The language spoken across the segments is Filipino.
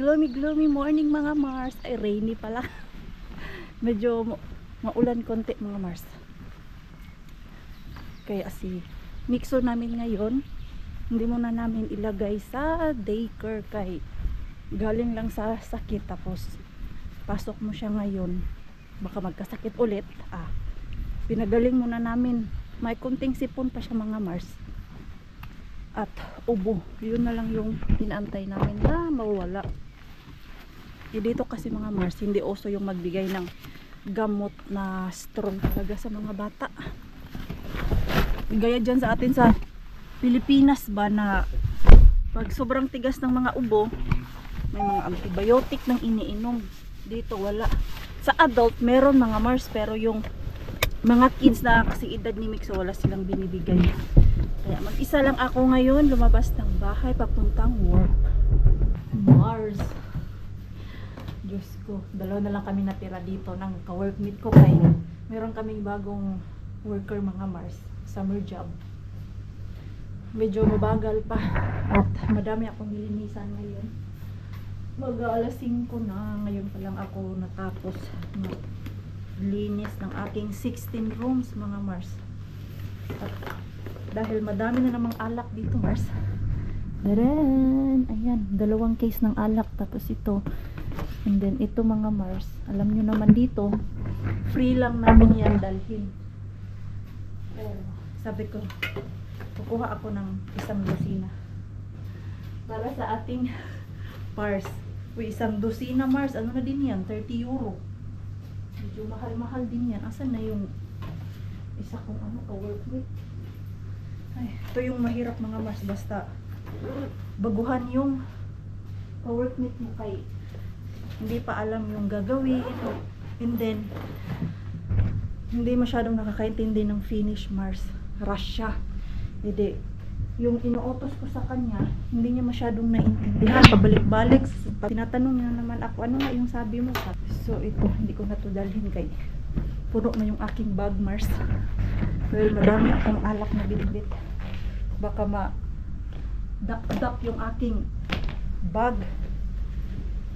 gloomy morning mga Mars. Ay, rainy pala. Medyo maulan konti mga Mars. Kaya si mixo namin ngayon, hindi muna namin ilagay sa daycare kay galing lang sa sakit. Tapos pasok mo siya ngayon, baka magkasakit ulit. Pinagaling muna namin. May kunting sipon pa siya mga Mars. At ubo, yun na lang yung inaantay namin na mawala. Dito kasi mga Mars, hindi uso yung magbigay ng gamot na strong talaga sa mga bata. Gaya dyan sa atin sa Pilipinas ba, na pag sobrang tigas ng mga ubo, may mga antibiotic nang iniinom. Dito wala. Sa adult meron mga Mars, pero yung mga kids na kasi edad ni Mix, wala silang binibigay. Kaya mag-isa lang ako ngayon, lumabas ng bahay papuntang work. Mars. Diyos ko, dalawa na lang kami natira dito ng ka-workmate ko, kaya meron kaming bagong worker mga Mars, summer job. Medyo mabagal pa at madami akong nilinisan ngayon. Mag-alas 5 na, ngayon pa lang ako natapos linis ng aking 16 rooms mga Mars. At dahil madami na namang alak dito Mars, ayan, 2 case ng alak, tapos ito, and then ito mga Mars, alam nyo naman dito free lang namin yan dalhin. Sabi ko kukuha ako ng 1 dosina para sa ating Mars. 1 dosina Mars, ano na din yan, 30 euro. Medyo mahal din yan. Asan na yung isa kong ka-workmate? Ay, ito yung mahirap mga Mars, basta baguhan yung ka-workmate mo kay hindi pa alam yung gagawin, and then hindi masyadong nakakaintindi ng Finnish Mars, rush siya. Hindi, yung inuutos ko sa kanya, hindi niya masyadong naintindihan. Pabalik-balik, tinatanong niya naman ako, ano nga yung sabi mo? So ito, hindi ko na to dalhin kay puno na yung aking bag Mars. Well, madami akong alak na binibit. Baka ma-dap yung aking bag.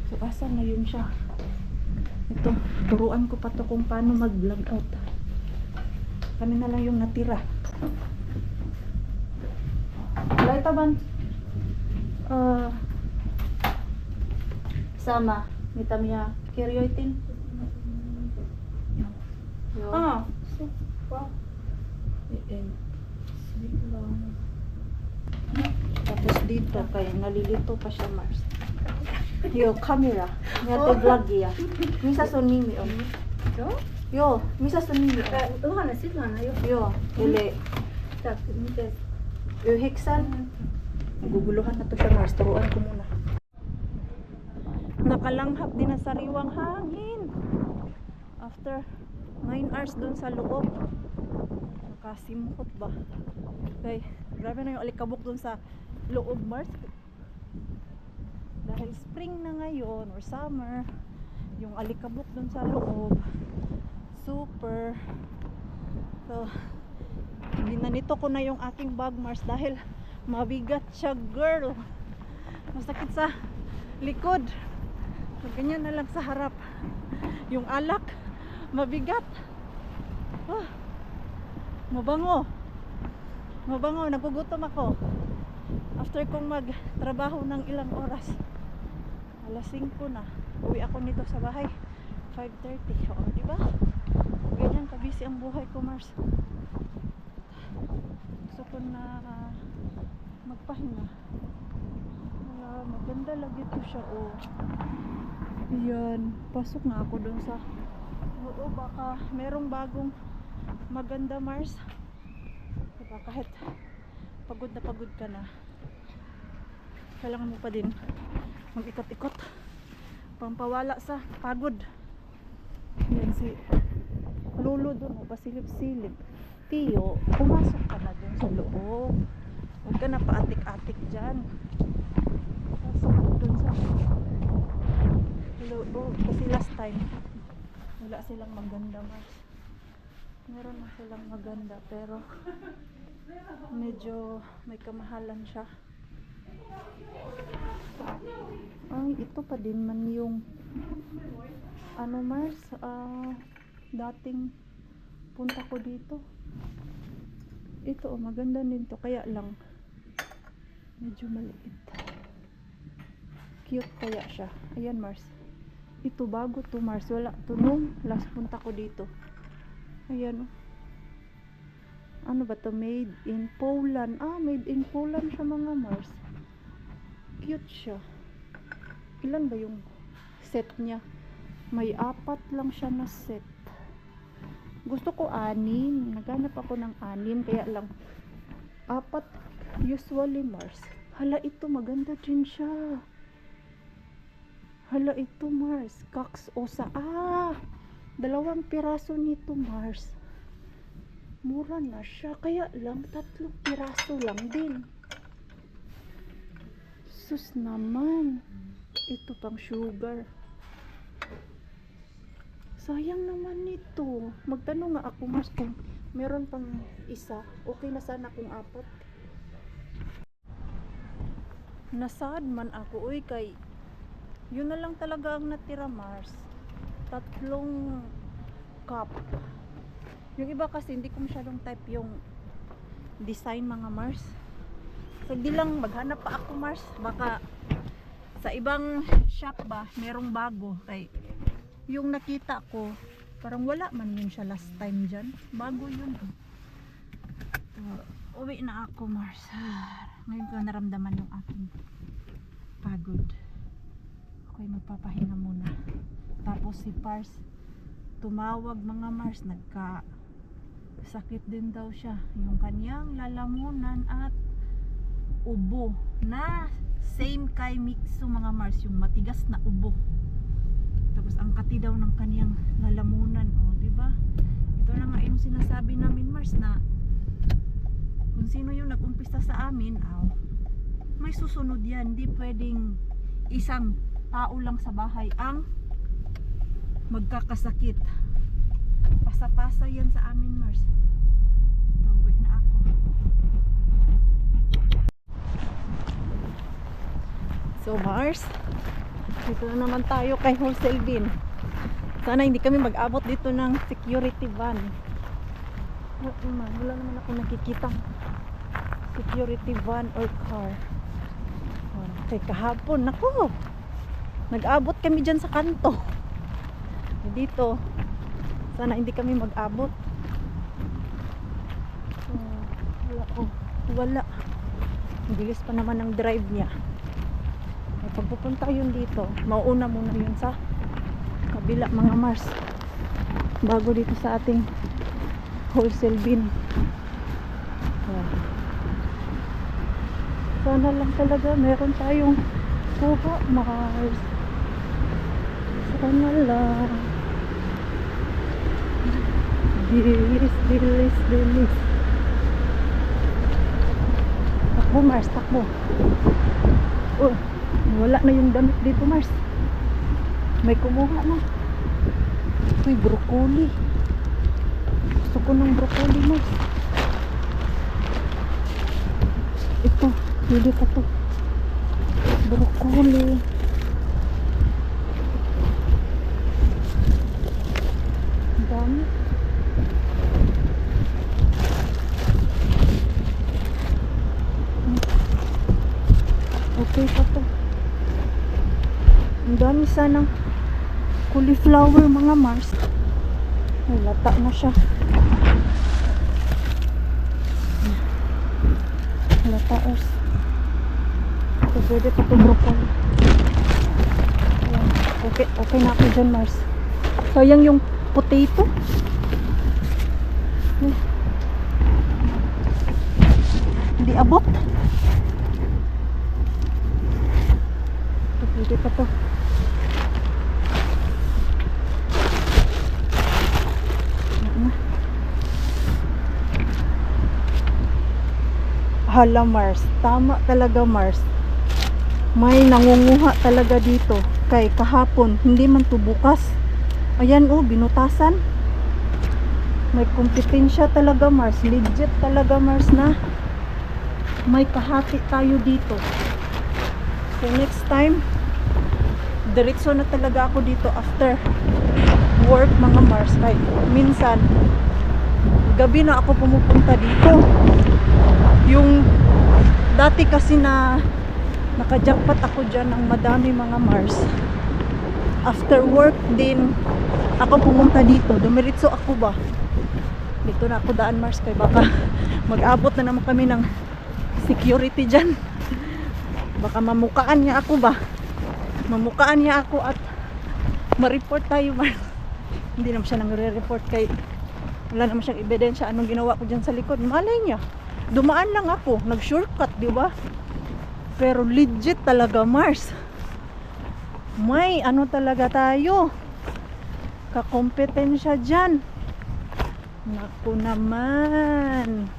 So asan na yun siya? Ito, turuan ko pa to kung paano mag-vlog out. Kami na lang yung natira. Wala taban. Sama. Mitamya. Keryoitin. Wow. Tapos dito, kaya nalilito pa siya Mars. Yo, camera. Ngate vlog ya. Misa sonimi o. Yo, misa sonimi o. Yo, ili. Yo, hiksan. Naguguluhan na to siya Mars. Turuan ko muna. Nakalanghap din na sariwang hangin. After 9 hours dun sa loob. Nakasimhot ba? Okay, grabe na yung alikabok dun sa loob Mars. Dahil spring na ngayon or summer, yung alikabok dun sa loob super. So ginanito ko na yung aking bag Mars dahil mabigat siya girl. Masakit sa likod. So ganyan na lang sa harap. Yung alak mabigat. Mabango, nagugutom ako after kong magtrabaho ng ilang oras. Alas 5 na, uwi ako nito sa bahay 5:30. O diba, ganyan kabisi ang buhay ko Mars. Gusto ko na magpahinga. Maganda lagi ito siya. Yan, pasok na ako dun sa baka merong bagong maganda Mars. Diba, kahit pagod ka na, kailangan mo pa din mag-ikot-ikot pampawala sa pagod. Yan si Lolo doon, pasilip-silip. Tiyo, pumasok ka na dun sa loob, huwag ka na paatik-atik dyan. Pasok dun sa loob, kasi last time wala silang maganda Mars. Meron na silang maganda pero medyo may kamahalan siya. Ay, ito pa din man yung ano Mars, dating punta ko dito. Ito oh, maganda din to, kaya lang medyo maliit. Cute kaya siya. Ayan Mars. Ito bago to Mars, wala to nung last punta ko dito. Ayan oh. Ano ba to? Made in Poland. Made in Poland siya mga Mars. Cute siya. Ilan ba yung set niya? May 4 lang siya na set. Gusto ko 6. Naghanap ako ng 6. Kaya lang 4 usually Mars. Hala, ito maganda din siya. Hala, ito Mars. Cox Osa. 2 piraso nito Mars. Mura na siya. Kaya lang 3 piraso lang din. Sus naman. Ito pang sugar. Sayang naman nito. Magtanong nga ako Mars kung meron pang isa. Okay na sana kung 4. Nasad man ako. Uy, kay yun na lang talaga ang natira Mars. 3 cup. Yung iba kasi hindi ko masyadong type yung design mga Mars. So di lang maghanap pa ako Mars. Baka sa ibang shop ba merong bago. Kay yung nakita ko parang wala man yun siya last time dyan. Bago yun. Uwi na ako Mars. Ngayon ko naramdaman yung aking pagod. Ako'y magpapahinga muna. Tapos si Pars tumawag mga Mars. Sakit din daw siya. Yung kanyang lalamunan at ubo na same kay Mixo mga Mars. Yung matigas na ubo. Tapos ang kati daw ng kanyang lalamunan. Diba? Ito na nga yung sinasabi namin Mars na kung sino yung nag-umpisa sa amin, may susunod yan. Hindi pwedeng isang tao lang sa bahay ang magkakasakit. Pasa-pasa yan sa amin Mars. Ito, uwi na ako. So Mars, dito na naman tayo kay Wholesale Bin. Sana hindi kami mag-abot dito ng security van. Wala naman ako nakikita security van or car. Kay kahapon, nako, nag-abot kami dyan sa kanto. Dito sana hindi kami mag-abot. Wala. Ang bilis pa naman ang drive niya. Ay, pag pupunta yun dito, mauuna muna yun sa kabila mga Mars bago dito sa ating Wholesale Bin. Sana lang talaga meron tayong kuha Mars. Sana lang. Bilis. Takbo Mars, takbo. Wala na yung damit dito Mars. May kumuha na. Uy, broccoli. Gusto ko ng broccoli Mars. Ito, pwede pa to. Broccoli. Dami. Okay pa to. Ang dami sanang cauliflower mga Mars. Ay, lata na siya. Lataos. So, pwede pa ito broccoli. Okay na ako dyan Mars. Sayang yung potato. Hindi abot. Pwede pa to. Hala Mars, tama talaga Mars. May nangunguha talaga dito. Kay kahapon, hindi man to bukas. Ayan binutasan. May kompetensya talaga Mars. Legit talaga Mars na may kahati tayo dito. So next time, diretso na talaga ako dito after work mga Mars. Kaya minsan, gabi na ako pumupunta dito. Yung dati kasi na nakajackpot ako dyan ng madami mga Mars. After work din, ako pumunta dito. Dumiritso ako ba? Dito na ako daan Mars. Kaya baka mag-abot na naman kami ng security dyan. Baka mamukaan niya ako ba? Mamukaan niya ako at ma-report tayo Mars. Hindi naman siya nangre-report kay wala naman siyang ebidensya anong ginawa ko dyan sa likod. Malay niya. Dumaan lang ako. Nag-shortcut, di ba? Pero legit talaga Mars. May ano talaga tayo. Kakompetensya dyan. Naku naman.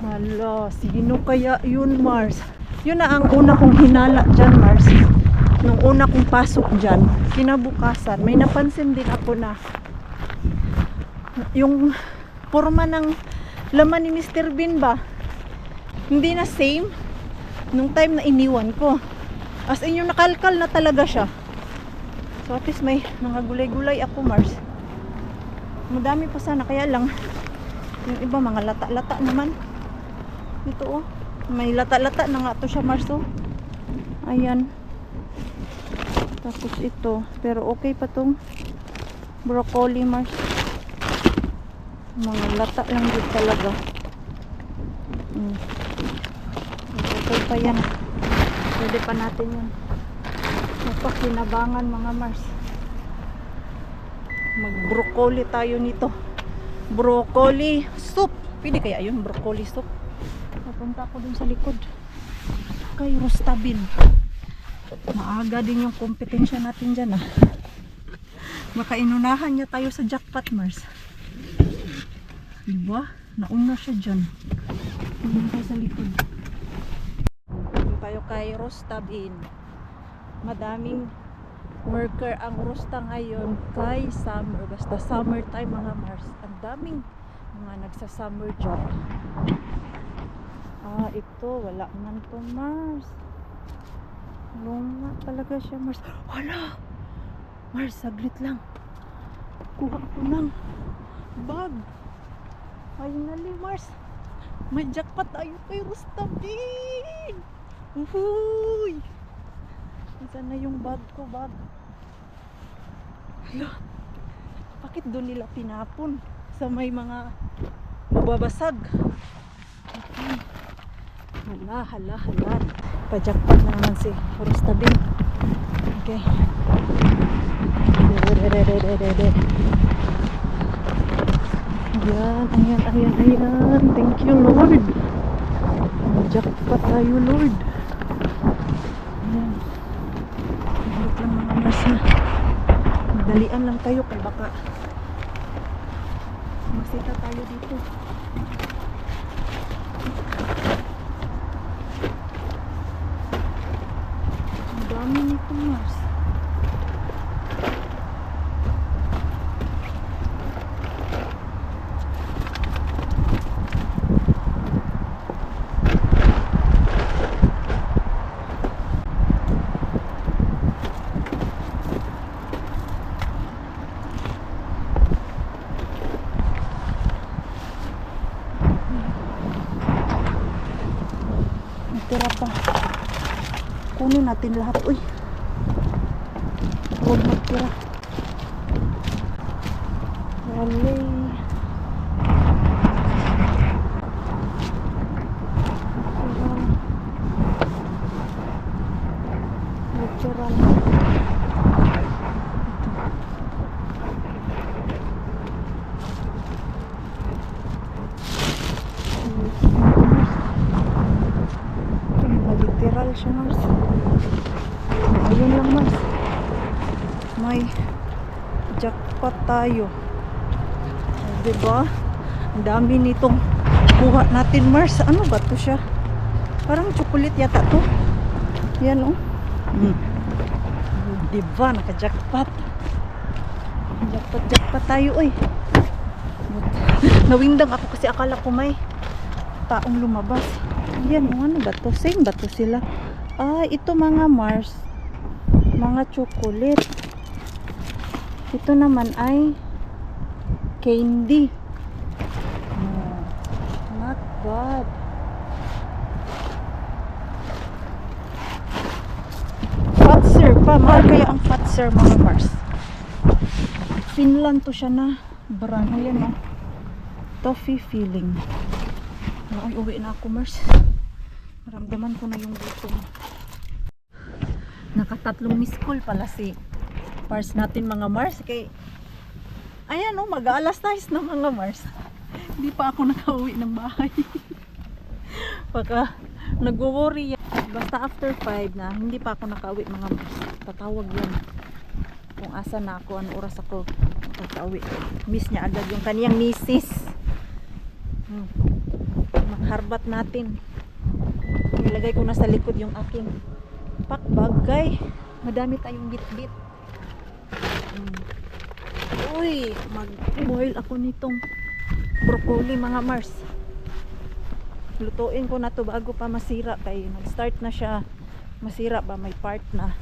Hala, sino kaya yun Mars? Yun na ang una kong hinala dyan Mars. Nung una kong pasok dyan, kinabukasan, may napansin din ako na yung forma ng laman ni Mr. Bean ba, hindi na same nung time na iniwan ko. As in yung nakalkal na talaga siya. So at least may mga gulay-gulay ako Mars. Madami pa sana, kaya lang yung iba mga lata-lata naman. Ito oh, may lata-lata na nga to siya Mars oh. Ayan. Tapos ito, pero okay pa tong broccoli Mars. Mga lata lang din talaga. Okay pa yan. Pwede pa natin yan. Napakinabangan mga Mars. Mag broccoli tayo nito. Broccoli soup. Pwede kaya yun, broccoli soup. Papunta ko dun sa likod kay Rustabin. Maaga din yung kompetensya natin dyan ah. Baka inunahan niya tayo sa jackpot Mars. Diba? Nauna siya dyan. Pumunta sa likod. Pumunta tayo kay Rustabin. Madaming worker ang Rusta ngayon kay summer. Basta summer time mga Mars. Ang daming mga nagsa-summer job. Ah, ito. Wala man to Mars. Luma talaga siya Mars. Wala! Mars, saglit lang. Kuha ko ng bag. Finally Mars. May jackpot tayo kay Rustabin. Uhuy! Saan na yung bag ko, bag? Hala, bakit doon nila pinapon? Sa may mga mababasag. Okay. Hala. Pa-jackpot na naman si Rustabin. Okay. Ayan. Thank you, Lord. Jackpot tayo, Lord. Ayan. Malit lang mga Mars na. Madalian lang tayo kaya baka masita tayo dito. Ang dami nito Mars. Tira pa. Kunin natin lahat. Uy. Huwag magtira. Wale. Tira na. Literal siya Mars. Ayun lang Mars. May jackpot tayo. Diba? Ang dami nitong kuha natin Mars. Ano ba to siya? Parang chocolate yata to. Yan oh. Diba? Naka-jackpot. Jackpot tayo oy. Nawindang ako kasi akala ko may taong lumabas. Yan, ano ba to? Same ba to sila? Ah, ito mga Mars. Mga chocolate. Ito naman ay candy. Oh, not bad. Fatser pa. Mahal kaya ang Fatser mga Mars. Finland to siya na brand. Ayan oh. Toffee filling. Ay, uwi na ako Mars. Naramdaman ko na yung gutom. Nakatatlong miss call pala si Mars natin mga Mars. Kay ayan o, mag-aalas tayo na mga Mars. Hindi pa ako nakauwi ng bahay. Baka nag-worry yan. Basta after 5 na, hindi pa ako nakauwi mga Mars. Tatawag yan. Kung asa na ako, anong oras ako nakauwi. Miss niya agad yung kaniyang misis. Magharbat natin. Nilagay ko na sa likod yung aking pakbagay. Madami tayong bit-bit. Uy, mag-boil ako nitong broccoli mga Mars. Lutuin ko na to bago pa masira. Kaya nag-start na siya masira ba, may part na.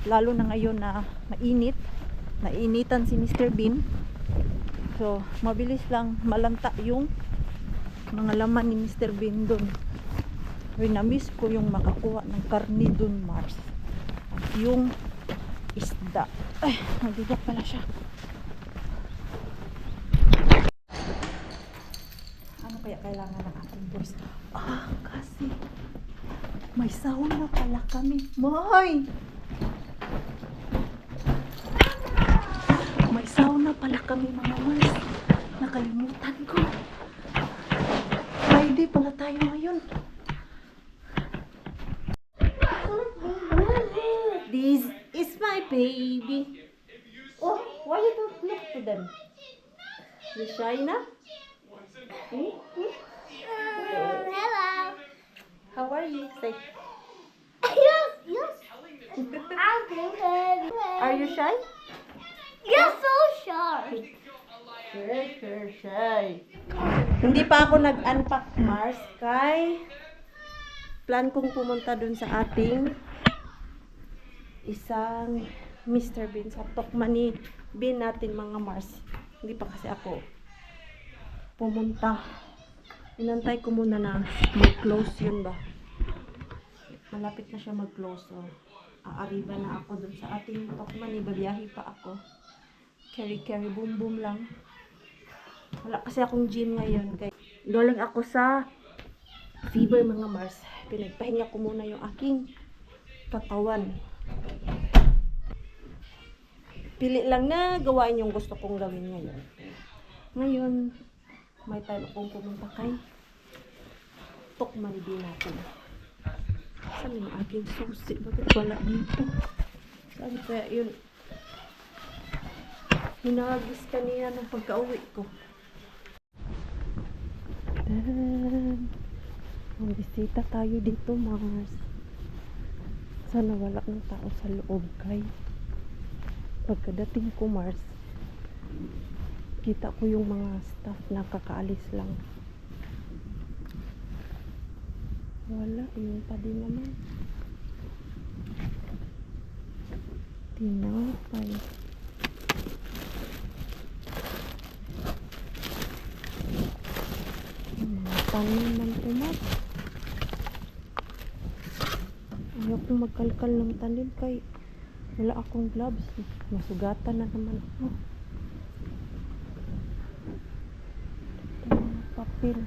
Lalo na ngayon na mainit. Nainitan si Mr. Bean. So, mabilis lang malanta yung mga laman ni Mr. Bean dun. Na-miss ko yung makakuha ng karni dun Mars. Yung isda. Ay, mabigat pala siya. Ano kaya kailangan ng ating boys? Ah, kasi may sauna pala kami. May sauna pala kami mga Mars. Nakalimutan ko. Friday pala tayo ngayon. This is my baby. Oh, why you don't look to them? You shy na? Hello. How are you? Say, Yes. I'm good. are you shy? You're so shy. Sure, shy. Hindi pa ako nag-unpack Mars kay plan kong pumunta dun sa ating isang Mr. Bean sa Tokmani Bean natin mga Mars. Hindi pa kasi ako pumunta. Inantay ko muna na mag-close yun ba. Malapit na siya mag-close. So, aariba na ako dun sa ating Tokmani. Babiyahe pa ako. Carry, boom, boom lang. Wala kasi akong gym ngayon. Kaya galing ako sa fever mga Mars. Pinagpahinga ko muna yung aking katawan. Pili lang na gawain yung gusto kong gawin ngayon. Ngayon, may time akong pumunta kay Tokmani Bean natin. Saan yung aking susi? Bakit wala dito? Saan kaya yun? Hinagis kanina ng pagka-uwi ko. Ang bisita tayo dito, Mars. Sana wala ng tao sa loob kay pagkadating ko Mars, kita ko yung mga staff na kakaalis lang. Wala, yun pa din naman. Tinapay. Mga tanim ng umat. Ayaw kong magkalkal ng tanim kay wala akong gloves. Masugatan na naman ako. Papel.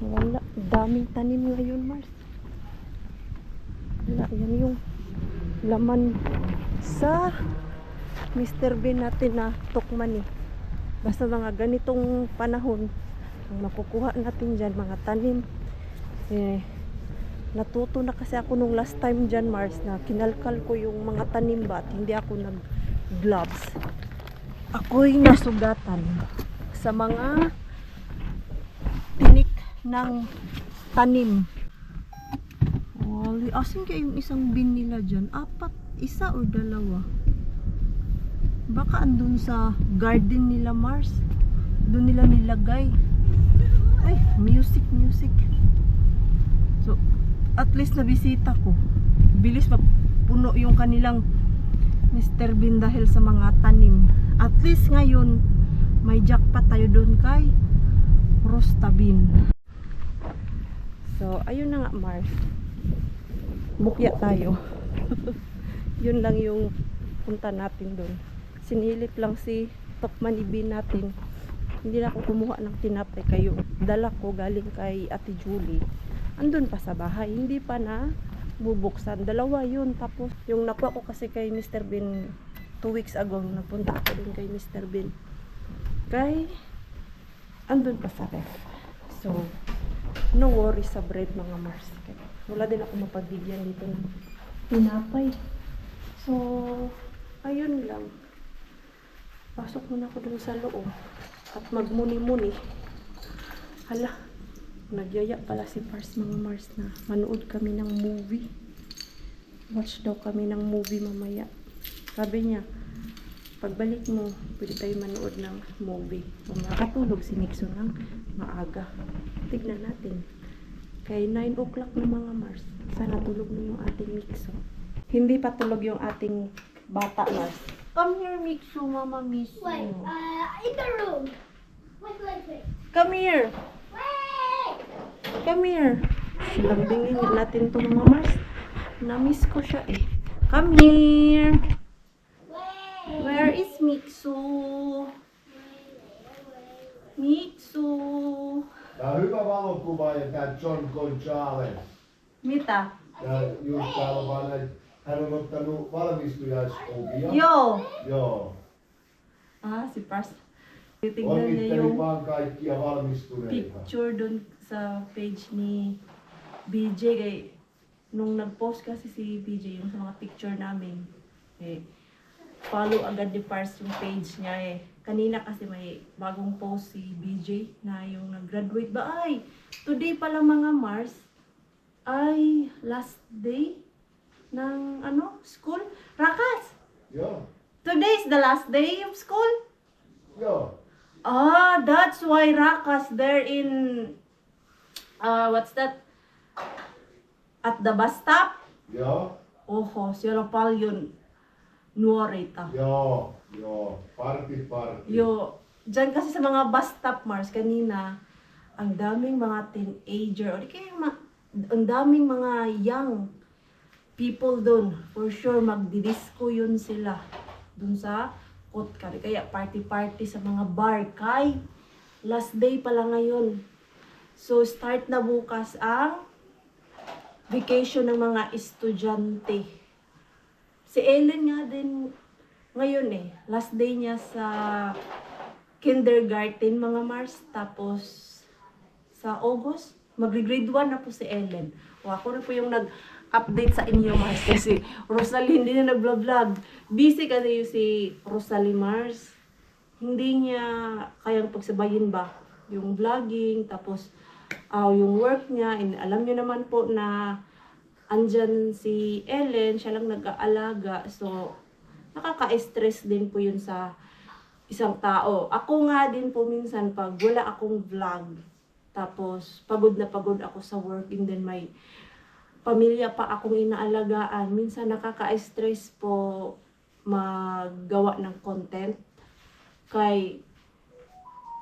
Wala. Daming tanim ngayon, Mars. Wala. Yan yung laman sa Mr. Bean natin na Tokmani. Basta mga ganitong panahon, ang makukuha natin dyan, mga tanim. Natuto na kasi ako nung last time dyan, Mars, na kinalkal ko yung mga tanim ba at hindi ako nag-gloves. Ako'y nasugatan sa mga tinik ng tanim. Wali, asin kaya yung isang bin nila dyan? Apat, isa o dalawa? Baka andun sa garden nila, Mars. Doon nila nilagay. Ay, music. So, at least nabisita ko. Bilis mapuno yung kanilang Mr. Bean dahil sa mga tanim. At least ngayon, may jackpot tayo doon kay Rosta Bean. So, ayun na nga, Mars. Bukya tayo. Yun lang yung punta natin doon. Sinilip lang si Tokmani Bean natin. Hindi na ako kumuha ng tinapay kayo. Dala ko galing kay Ate Julie. Andun pa sa bahay. Hindi pa na bubuksan. Dalawa yun. Tapos yung nakuha ko kasi kay Mr. Bean 2 weeks ago. Napunta ako din kay Mr. Bean. Kay andun pa sa ref. So, no worry sa bread mga Mars. Wala din ako mapagbigyan dito ng tinapay. So, ayun lang. Pasok muna ako dun sa loob. At magmuni-muni. Hala, nagyaya pala si Pars mga Mars na manood kami ng movie. Watch daw kami ng movie mamaya. Sabi niya, pagbalik mo, pwede tayo manood ng movie. Kung nakatulog si Nixon ng maaga. Tignan natin. Kay 9 o'clock na mga Mars. Sana tulog na yung ating Nixon. Hindi pa tulog yung ating bata Mars. Come here, Mixu. Mama miss you. Wait, in the room. Wait. Come here. Wait! Come here. Lambingin natin to mga Mars. Na-miss ko siya eh. Come here. Wait! Where is Mixu? Mixu. Tää on hyvä valokuvaaja, tää John Gonzalez. Mita. Ja just täällä on vaan näitä, hän on ottanut valmistujaiskuvia. Yo. Joo. Ah, si Pars. Titignan niya Onnitteli yung vaan kaikkia valmistuneita. picture dun sa page ni BJ. Kay, nung nag-post kasi si BJ yung sa mga picture namin, eh, follow agad ni Pars yung page niya eh. Kanina kasi may bagong post si BJ na yung nag-graduate ba? Ay, today pala mga Mars, ay last day ng school. Rakas! Joo. Today is the last day of school? Joo. Ah, that's why Rakas there in, what's that? At the bus stop? Joo. Oho, siellä on paljon nuoreita. Joo. Party. Yo, dyan kasi sa mga bus stop, Mars, kanina, ang daming mga teenager, o di kaya ang daming mga young people doon. For sure, magdidisco yun sila. Doon sa Kotkari. Kaya party sa mga bar. Kay, last day pala ngayon. So, start na bukas ang vacation ng mga estudyante. Si Ellen nga din ngayon eh. Last day niya sa kindergarten mga Mars. Tapos, sa August, magre-grade 1 na po si Ellen. O ako na po yung nag-update sa inyo Mars. Kasi Rosalie hindi na nag-vlog. Busy kasi yung si Rosalie Mars. Hindi niya kayang pagsabayin ba yung vlogging. Tapos, yung work niya. And alam niyo naman po na andyan si Ellen. Siya lang nag-aalaga. So, nakaka-stress din po yun sa isang tao. Ako nga din po minsan pag wala akong vlog, tapos pagod na pagod ako sa work, and then may pamilya pa akong inaalagaan, minsan nakaka-stress po maggawa ng content. Kay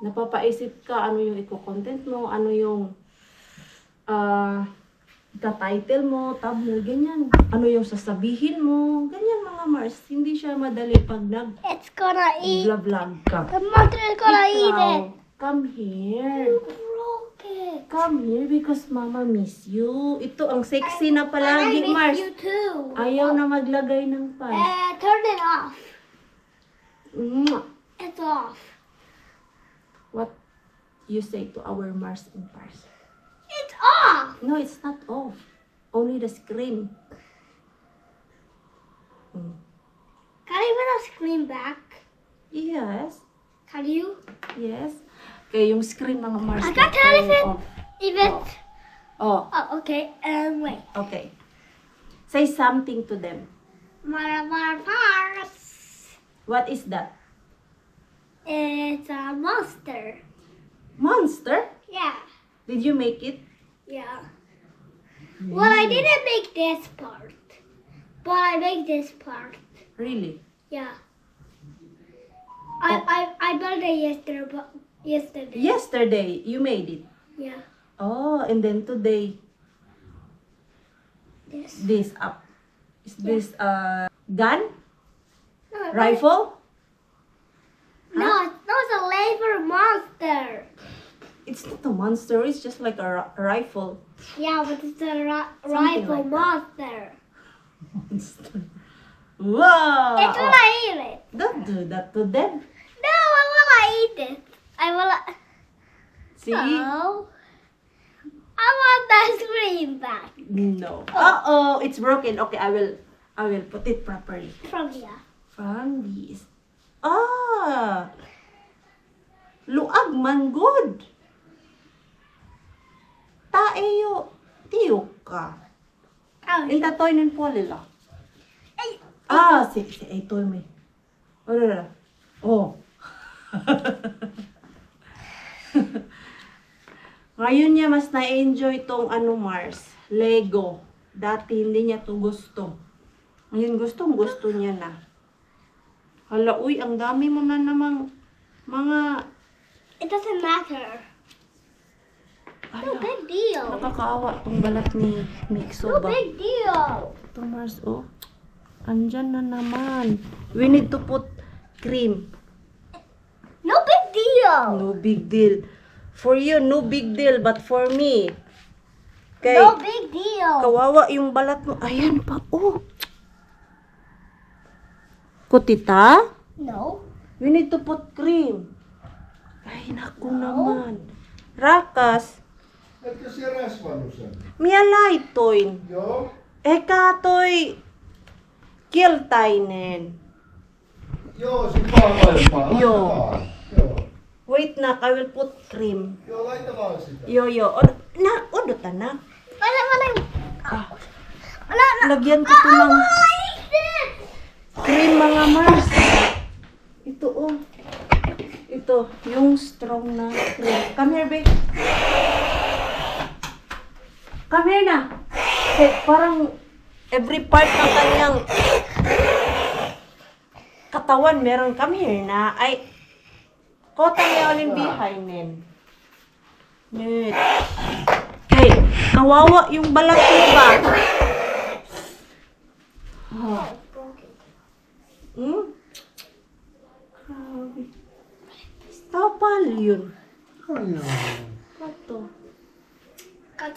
napapaisip ka ano yung i-content mo, ano yung title mo, thumbnail, ganyan. Ano yung sasabihin mo, ganyan mga Mars. Hindi siya madali pag It's gonna eat. nag-vlog ka. The mother is gonna eat it. Come here. You broke it. Come here because mama miss you. Ito ang sexy na I palagi, miss Mars. you too. Ayaw na maglagay ng pants. Turn it off. Mwah. It's off. What you say to our Mars and Pars? It's off. No, it's not off. Only the screen. Can you put the screen back? Yes. Can you? Yes. Kaya yung screen mga Mars. I can't tell if it. If it. Oh, Oh, okay. Wait. okay. Say something to them. Mars. What is that? It's a monster. Monster? Yeah. Did you make it? Yeah. Well, I didn't make this part, but I made this part. Really? Yeah. I built it yesterday. Yesterday, you made it. Yeah. Oh, and then today, This. this up. Is this gun? No, Rifle? No, it's a labor monster. It's not a monster, it's just like a rifle. Yeah, but it's a Something rifle like that. monster. Monster. Wow! It's when I eat it. Don't do that to them. No, I wanna eat it. I wanna. See? No. I want the screen back No. Uh-oh, it's broken. Okay, I will put it properly. from here. From this. Ah! Luag man good. Taeyo. Tiyo ka. Oh, Inta toy nun po lila. Ay, Ah, si ay toy me. Oh. Ngayon niya mas na-enjoy tong Mars, Lego. Dati hindi niya to gusto. Ngayon gusto niya na. Hala, uy, ang dami mo na namang mga... it doesn't matter. No Ala, big deal. nakakaawa tong balat ni Mixo No ba? big deal. Ito Mars, oh. Andyan na naman. We need to put cream. No big deal. No big deal. For you, no big deal. But for me, kay No big deal. kawawa yung balat mo. Ayan pa, oh. Kutita? No. We need to put cream. Ay, naku naman. Rakas, Etkö sinä rasvannut sen? mia laitoin. Joo. Eka toi kiltainen. Joo, sit vaan laittaa. Joo. Laita vaan. Joo. Wait na, I will put cream. Joo, laita vaan sitä. Yo. Odotan na. Wala. Lagyan ko to ng Eat it. cream mga Mars. Ito oh. Ito, yung strong na cream. Come here, babe. Come here na. Okay, parang every part ng kanyang katawan meron. Come here na. Ay, kota niya ulit behind. Net. Okay, kawawa yung balat mo ba? Oh. Hmm? Grabe. Tapal yun. Ato.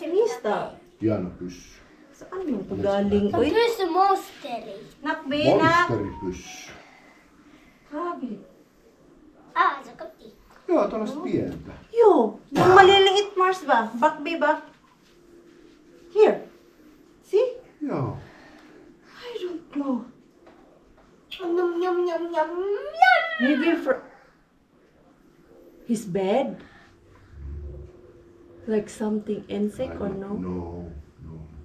Mista. Hieno pyssy. Saan mo ito galing? The Uy, pyssy monsteri. nakbe na. Monsteripyssy. Grabe. Se koti. Joo, tuollaista pientä. Yo, yung maliliit Mars ba? Bakbe ba? Here. See? Joo. I don't know. Yum yum yum yum yum. Maybe for his bed? Like something insect or no? No,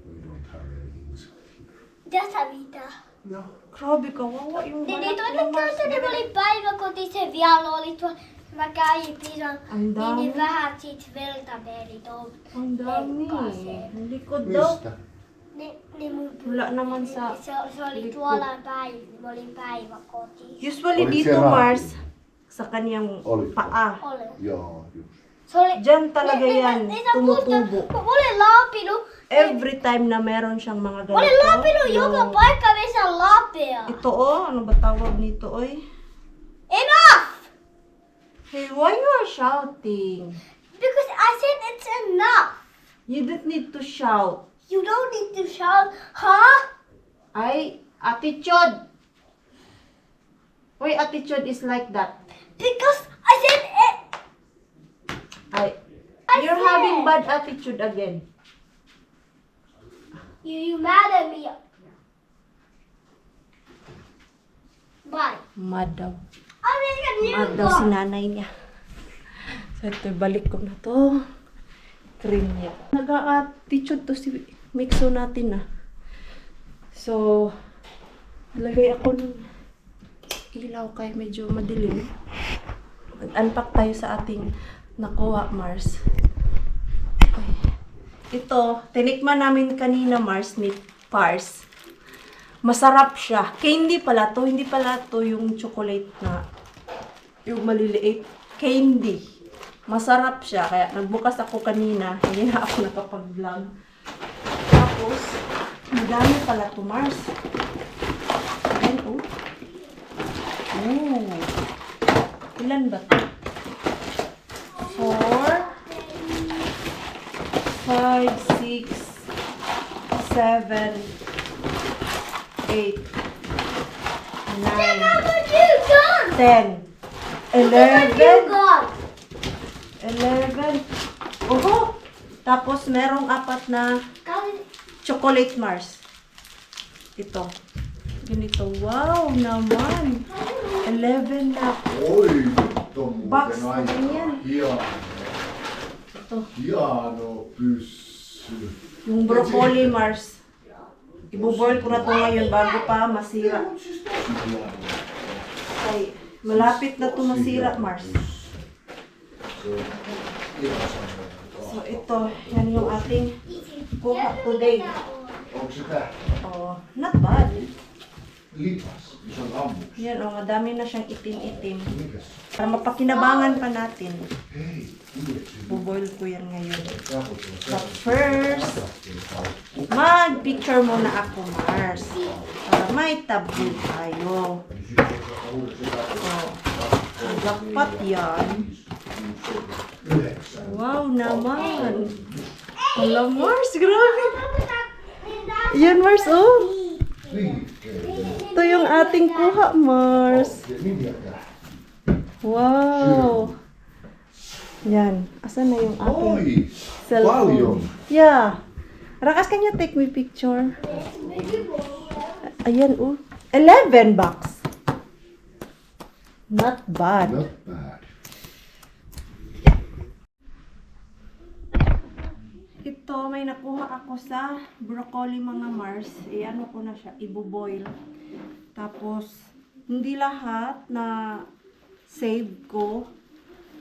we don't have any insect here. Just Avita. Joo. Grabe, kawawa yung Niin balat tuonne mo, Mars. käytäni oli päiväkoti se vielä oli tuo. Mä kävin pisan Ang dami. niin vähän sit verta veri tuolta. Ang dami. Leikkaaseen. Ang likod daw. Mistä? Niin mun Wala naman sa... se oli tuolla mä olin päiväkoti. Usually Olit dito, siellä? Mars, sa kanyang Olitko? paa. Oli. Joo, just. Se oli... Diyan talaga yan, tumutubo. Mä olin laapinut. Every time na meron siyang mga ganito. Mä olin laapinut joka yung- paikka missä on lapia. Ito oh, ano ba tawag nito, oy? Enough! Hey, why you are shouting? Because I said it's enough. You don't need to shout. You don't need to shout, huh? Ay, attitude. Why attitude is like that? Because I said it. Ay, I you're said- having bad attitude again. You mad at me. Bye. Mad daw. I mean, you Mad daw si nanay niya. So ito, balik ko na to. Cream niya. Nag-a-attitude to si Mixo natin So, lagay ako ng ilaw kay medyo madilim. Mag-unpack tayo sa ating nakuha, Mars. Ito, tinikman namin kanina, Mars, ni Pars. Masarap siya. Candy pala to. Hindi pala to yung chocolate na yung maliliit. Candy. Masarap siya. Kaya nagbukas ako kanina. Hindi na ako nakapag-vlog. Tapos, madami pala to, Mars. Ayan, oh. Oh. Ilan ba to? 4, 5, 6, 7, 8, 9, How much you got? 10, You 11, got? 11. Oho! Tapos merong 4 na chocolate Mars. Ito. Ganito. Wow naman. 11 na. Oi, nyt on Box muuten na aika ganyan. hieno. Ito. Hieno pyssy. Yung broccoli Mars. Ibuboil ko na to ngayon bago pa masira. Mut siis tosi hieno. Ay, malapit na to masira, Mars. Se on ihan semmoinen. So ito, yan yung ating kuha today. Onko se tää? Oh, not bad. Lipas, niin se on ammuksi. Yan, oh, madami na siyang itim-itim. Mikäs? Para mapakinabangan pa natin. Hei, yhdeksän. Buboil ko yan ngayon. Rahoitella But first, se. mag-picture muna ako, Mars. Para may tabli tayo. Oh, dapat yan. Wow naman. Hala, Mars, grabe. Yan, Mars, oh. Ito yung ating kuha, Mars. Wow. Yan. Asan na yung ating Oi! cellphone? Paljon. Yeah. Rakas, can you take me picture? Ayan, oh. 11 bucks. Not bad. Not bad. Ito, may nakuha ako sa broccoli mga Mars. Ano ko na siya, ibuboil. Tapos, hindi lahat na save ko.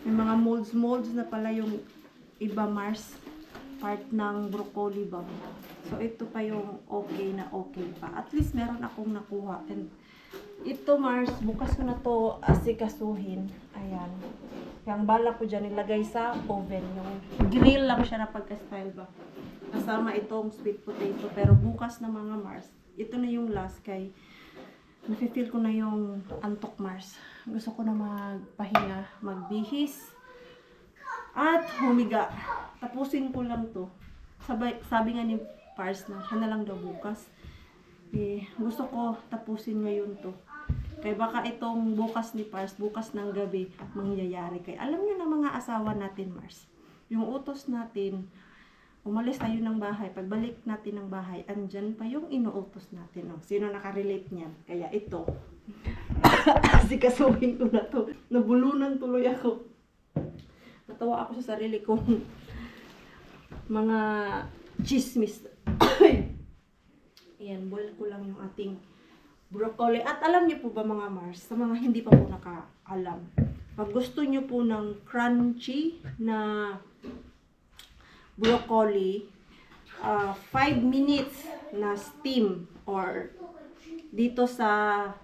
May mga molds na pala yung iba Mars. Part ng broccoli ba. So, ito pa yung okay na okay pa. At least meron akong nakuha. And ito Mars, bukas ko na to asikasuhin. Ayan. Yung bala ko dyan, ilagay sa oven. Yung grill lang siya na pagka-style ba. Kasama itong sweet potato. Pero bukas na mga Mars, ito na yung last kay nafe-feel ko na yung antok Mars. Gusto ko na magpahinga, magbihis, at humiga. Tapusin ko lang to. Sabi nga ni Pars na siya na lang daw bukas. Gusto ko tapusin ngayon to. Kaya baka itong bukas ni Pars, bukas ng gabi, mangyayari. Kaya alam niyo na mga asawa natin, Mars. Yung utos natin, umalis tayo ng bahay. Pagbalik natin ng bahay, andyan pa yung inuutos natin. No? Sino nakarelate niyan? Kaya ito. Sikasuhin ko na to. Nabulunan tuloy ako. Natawa ako sa sarili kong mga chismis. Ayan, boil ko lang yung ating broccoli. At alam niyo po ba mga Mars, sa mga hindi pa po nakaalam, pag gusto niyo po ng crunchy na broccoli, 5 minutes na steam or dito sa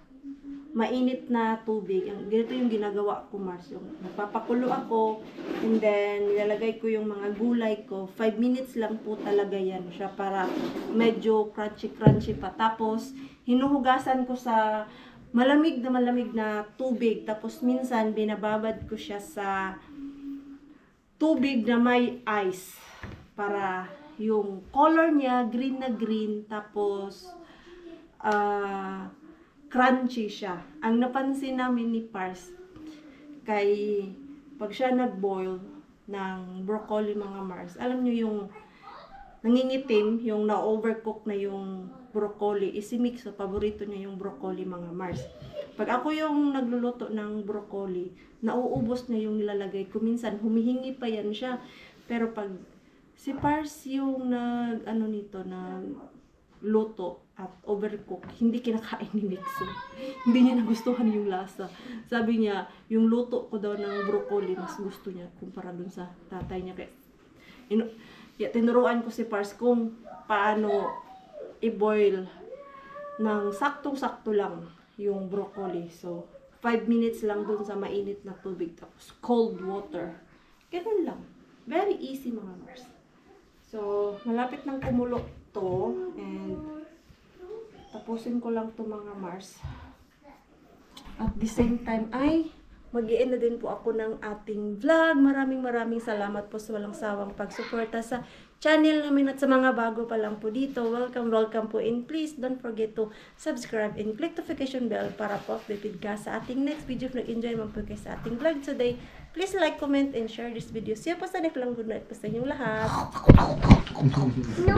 mainit na tubig. Ganito yung ginagawa ko, Mars. Yung nagpapakulo ako, and then nilalagay ko yung mga gulay ko. 5 minutes lang po talaga yan siya para medyo crunchy pa. Tapos, hinuhugasan ko sa malamig na tubig. Tapos, minsan, binababad ko siya sa tubig na may ice. Para yung color niya, green na green. Tapos, crunchy siya. Ang napansin namin ni Pars, kay pag siya nag-boil ng broccoli mga Mars, alam nyo yung nangingitim, yung na-overcook na yung broccoli, isimix, so paborito niya yung broccoli mga Mars. Pag ako yung nagluluto ng broccoli, nauubos na yung nilalagay ko. Minsan, humihingi pa yan siya. Pero pag si Pars yung luto at overcook, hindi kinakain ni Nixon. Hindi niya nagustuhan yung lasa. Sabi niya, yung luto ko daw ng broccoli, mas gusto niya kumpara dun sa tatay niya. Kaya, tinuruan ko si Pars kung paano i-boil ng saktong-sakto lang yung broccoli. So, 5 minutes lang dun sa mainit na tubig. Tapos, cold water. Ganun lang. Very easy mga Mars. So, malapit nang kumulo to. And, tapusin ko lang to mga Mars. At the same time, ay, mag-i-end na din po ako ng ating vlog. Maraming salamat po sa walang sawang pagsuporta sa channel namin at sa mga bago pa lang po dito. Welcome po, and please don't forget to subscribe and click notification bell para po updated ka sa ating next video. If nag-enjoy man po kayo sa ating vlog today, please like, comment, and share this video. See you po sa next lang. Good night po sa inyong lahat. No.